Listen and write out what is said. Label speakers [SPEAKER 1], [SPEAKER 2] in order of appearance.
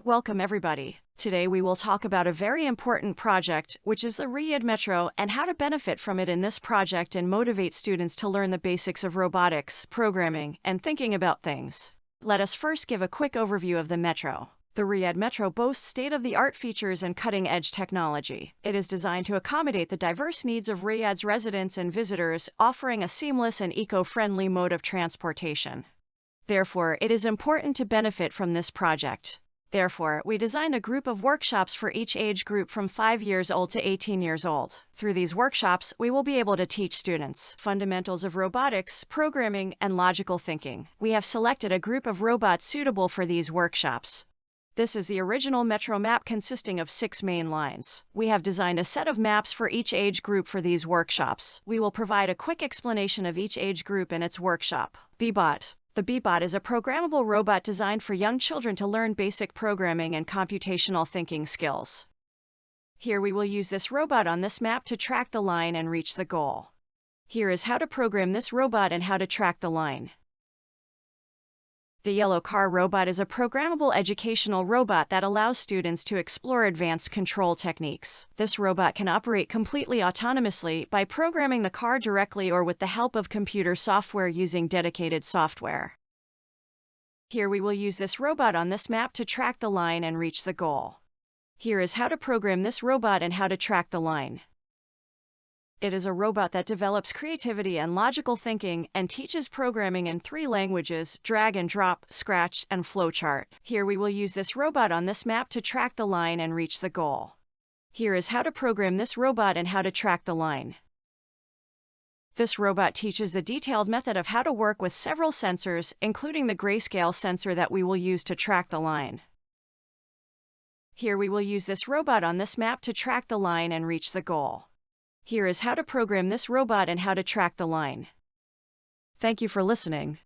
[SPEAKER 1] Welcome everybody. Today we will talk about a very important project, which is the Riyadh Metro, and how to benefit from it in this project and motivate students to learn the basics of robotics, programming, and thinking about things. Let us first give a quick overview of the Metro. The Riyadh Metro boasts state-of-the-art features and cutting-edge technology. It is designed to accommodate the diverse needs of Riyadh's residents and visitors, offering a seamless and eco-friendly mode of transportation. Therefore, it is important to benefit from this project. Therefore, we designed a group of workshops for each age group from 5 years old to 18 years old. Through these workshops, we will be able to teach students fundamentals of robotics, programming, and logical thinking. We have selected a group of robots suitable for these workshops. This is the original Metro map consisting of 6 main lines. We have designed a set of maps for each age group for these workshops. We will provide a quick explanation of each age group and its workshop. Bebot. The Bebot is a programmable robot designed for young children to learn basic programming and computational thinking skills. Here we will use this robot on this map to track the line and reach the goal. Here is how to program this robot and how to track the line. The yellow car robot is a programmable educational robot that allows students to explore advanced control techniques. This robot can operate completely autonomously by programming the car directly or with the help of computer software using dedicated software. Here we will use this robot on this map to track the line and reach the goal. Here is how to program this robot and how to track the line. It is a robot that develops creativity and logical thinking and teaches programming in 3 languages: drag and drop, scratch, and flowchart. Here we will use this robot on this map to track the line and reach the goal. Here is how to program this robot and how to track the line. This robot teaches the detailed method of how to work with several sensors, including the grayscale sensor that we will use to track the line. Here we will use this robot on this map to track the line and reach the goal. Here is how to program this robot and how to track the line. Thank you for listening.